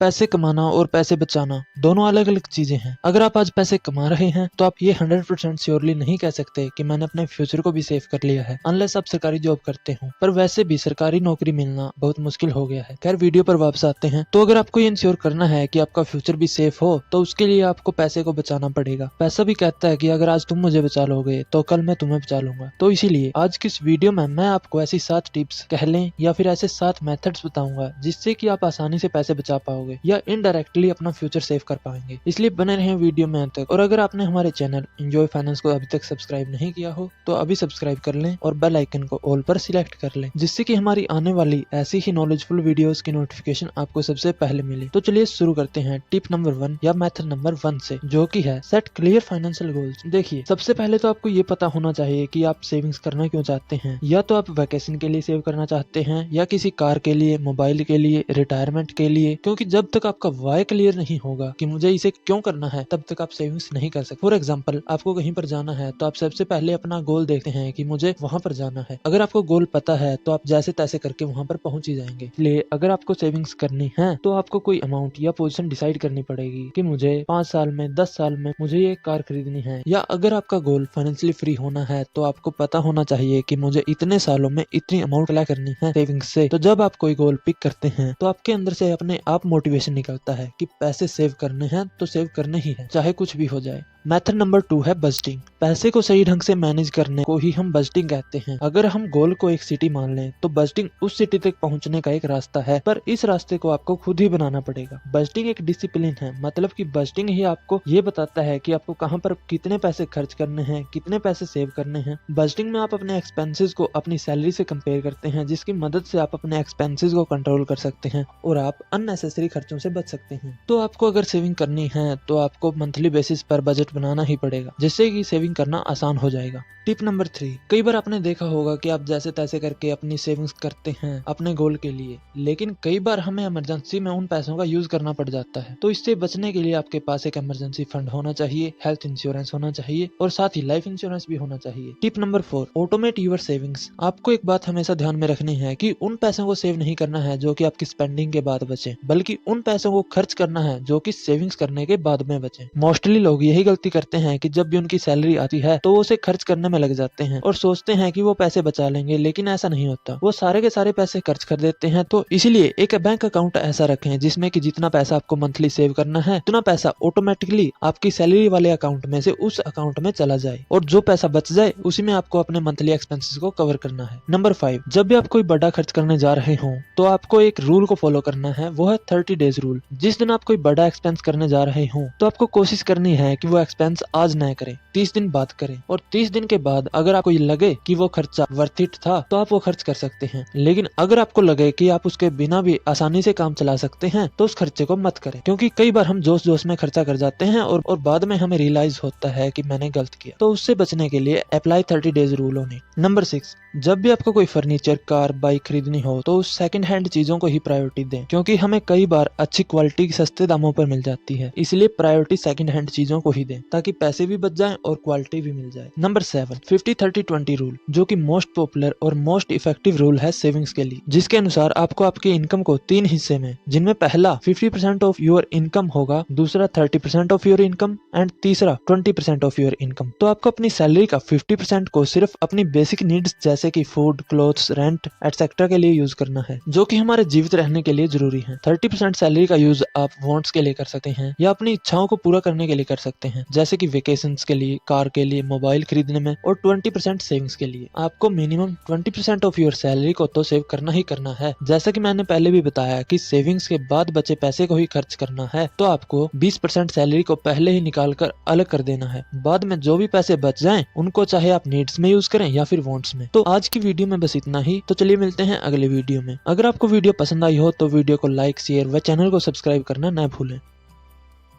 पैसे कमाना और पैसे बचाना दोनों अलग अलग चीजें हैं। अगर आप आज पैसे कमा रहे हैं तो आप ये 100% श्योरली नहीं कह सकते कि मैंने अपने फ्यूचर को भी सेव कर लिया है, अनलेस आप सरकारी जॉब करते हो। पर वैसे भी सरकारी नौकरी मिलना बहुत मुश्किल हो गया है। खैर, वीडियो पर वापस आते हैं। तो अगर आपको ये इंश्योर करना है कि आपका फ्यूचर भी सेफ हो तो उसके लिए आपको पैसे को बचाना पड़ेगा। पैसा भी कहता है कि अगर आज तुम मुझे बचा लोगे तो कल मैं तुम्हें बचा लूंगा। तो इसीलिए आज की इस वीडियो में मैं आपको ऐसी 7 टिप्स कह लें या फिर ऐसे 7 मेथड्स बताऊंगा जिससे कि आप आसानी से पैसे बचा पाओगे या इनडायरेक्टली अपना फ्यूचर सेव कर पाएंगे। इसलिए बने रहें वीडियो में अंत तक। और अगर आपने हमारे चैनल एंजॉय फाइनेंस को अभी तक सब्सक्राइब नहीं किया हो तो अभी सब्सक्राइब कर लें और बेल आइकन को ऑल पर सिलेक्ट कर लें, जिससे कि हमारी आने वाली ऐसी ही नॉलेजफुल वीडियोस की नोटिफिकेशन आपको सबसे पहले मिले। तो चलिए शुरू करते हैं टिप नंबर 1 या मेथड नंबर 1 से, जो कि है सेट क्लियर फाइनेंशियल गोल्स। देखिए, सबसे पहले तो आपको ये पता होना चाहिए कि आप सेविंग्स करना क्यों चाहते हैं। या तो आप वैकेशन के लिए सेव करना चाहते हैं या किसी कार के लिए, मोबाइल के लिए, रिटायरमेंट के लिए। क्योंकि जब तक आपका वाई क्लियर नहीं होगा कि मुझे इसे क्यों करना है, तब तक आप सेविंग्स नहीं कर सकते। फॉर एग्जाम्पल, आपको कहीं पर जाना है तो आप सबसे पहले अपना गोल देखते हैं कि मुझे वहां पर जाना है। अगर आपको गोल पता है तो आप जैसे तैसे करके वहां पर पहुंच ही जाएंगे। इसलिए अगर आपको सेविंग्स करनी है तो आपको कोई अमाउंट या पोजीशन डिसाइड करनी पड़ेगी कि मुझे 5 साल में, 10 साल में मुझे ये कार खरीदनी है। या अगर आपका गोल फाइनेंशियली फ्री होना है तो आपको पता होना चाहिए कि मुझे इतने सालों में इतनी अमाउंट कलेक्ट करनी है सेविंग्स से। तो जब आप कोई गोल पिक करते हैं तो आपके अंदर से अपने आप मोटिवेशन निकलता है कि पैसे सेव करने हैं तो सेव करने ही है, चाहे कुछ भी हो जाए। मेथड नंबर 2 है बजटिंग। पैसे को सही ढंग से मैनेज करने को ही हम बजटिंग कहते हैं। अगर हम गोल को एक सिटी मान लें तो बजटिंग उस सिटी तक पहुंचने का एक रास्ता है, पर इस रास्ते को आपको खुद ही बनाना पड़ेगा। बजटिंग एक डिसिप्लिन है, मतलब कि बजटिंग ही आपको ये बताता है कि आपको कहां पर कितने पैसे खर्च करने हैं, कितने पैसे सेव करने हैं। बजटिंग में आप अपने एक्सपेंसेस को अपनी सैलरी से कंपेयर करते हैं, जिसकी मदद से आप अपने एक्सपेंसेस को कंट्रोल कर सकते हैं और आप अननेसेसरी खर्चों से बच सकते हैं। तो आपको अगर सेविंग करनी है तो आपको मंथली बेसिस पर बजट बनाना ही पड़ेगा, जिससे कि सेविंग करना आसान हो जाएगा। टिप नंबर 3, कई बार आपने देखा होगा कि आप जैसे तैसे करके अपनी सेविंग्स करते हैं अपने गोल के लिए, लेकिन कई बार हमें इमरजेंसी में उन पैसों का यूज करना पड़ जाता है। तो इससे बचने के लिए आपके पास एक इमरजेंसी फंड होना चाहिए, हेल्थ इंश्योरेंस होना चाहिए और साथ ही लाइफ इंश्योरेंस भी होना चाहिए। Tip number 4, automate your savings. आपको एक बात हमेशा ध्यान में रखनी है कि उन पैसों को सेव नहीं करना है जो कि आपकी स्पेंडिंग के बाद बचे, बल्कि उन पैसों को खर्च करना है जो कि सेविंग्स करने के बाद में बचे। मोस्टली लोग यही गलती करते हैं कि जब भी उनकी सैलरी आती है तो वो उसे खर्च करने में लग जाते हैं और सोचते हैं कि वो पैसे बचा लेंगे, लेकिन ऐसा नहीं होता। वो सारे के सारे पैसे खर्च कर देते हैं। तो इसीलिए एक बैंक अकाउंट ऐसा रखें जिसमें कि जितना पैसा आपको मंथली सेव करना है उतना पैसा ऑटोमेटिकली आपकी सैलरी वाले अकाउंट में से उस अकाउंट में चला जाए और जो पैसा बच जाए उसी में आपको अपने मंथली एक्सपेंसेस को कवर करना है। नंबर 5, जब भी आप कोई बड़ा खर्च करने जा रहे हो तो आपको एक रूल को फॉलो करना है, वो है 30 डेज रूल। जिस दिन आप कोई बड़ा एक्सपेंस करने जा रहे हो तो आपको कोशिश करनी है कि वो एक्सपेंस आज न करें, 30 दिन बाद करें। और 30 दिन के बाद अगर आपको लगे कि वो खर्चा वर्थ इट था तो आप वो खर्च कर सकते हैं, लेकिन अगर आपको लगे कि आप उसके बिना भी आसानी से काम चला सकते हैं तो उस खर्चे को मत करें। क्योंकि कई बार हम जोश जोश में खर्चा कर जाते हैं और बाद में हमें रियलाइज होता है कि मैंने गलत किया। तो उससे बचने के लिए apply 30 days rule on it. Number 6, जब भी आपको कोई फर्नीचर, कार, बाइक खरीदनी हो तो उस सेकंड हैंड चीजों को ही प्रायोरिटी दें, क्योंकि हमें कई बार अच्छी क्वालिटी की सस्ते दामों पर मिल जाती है। इसलिए प्रायोरिटी सेकंड हैंड चीजों को ही दें ताकि पैसे भी बच जाएं और क्वालिटी भी मिल जाए। नंबर 7, 50-30-20 रूल, जो कि मोस्ट पॉपुलर और मोस्ट इफेक्टिव रूल है सेविंग्स के लिए, जिसके अनुसार आपको आपकी इनकम को 3 हिस्से में, जिनमें पहला 50% ऑफ योर इनकम होगा, दूसरा 30% ऑफ योर इनकम एंड तीसरा 20% ऑफ योर इनकम। तो आपको अपनी सैलरी का 50% को सिर्फ अपनी बेसिक नीड्स जैसे कि फूड, क्लोथ्स, रेंट एटसेट्रा के लिए यूज करना है, जो कि हमारे जीवित रहने के लिए जरूरी है। 30% सैलरी का यूज आप वांट्स के लिए कर सकते हैं या अपनी इच्छाओं को पूरा करने के लिए कर सकते हैं, जैसे कि वेकेशंस के लिए, कार के लिए, मोबाइल खरीदने में, और 20% सेविंग्स के लिए। आपको मिनिमम 20% ऑफ योर सैलरी को तो सेव करना ही करना है। जैसा कि मैंने पहले भी बताया कि सेविंग्स के बाद बचे पैसे को ही खर्च करना है, तो आपको 20% सैलरी को पहले ही निकाल कर अलग कर देना है। बाद में जो भी पैसे बच जाएं उनको चाहे आप नीड्स में यूज करें या फिर वांट्स में। तो आज की वीडियो में बस इतना ही। तो चलिए मिलते हैं अगले वीडियो में। अगर आपको वीडियो पसंद आई हो तो वीडियो को लाइक, शेयर व चैनल को सब्सक्राइब करना न भूलें।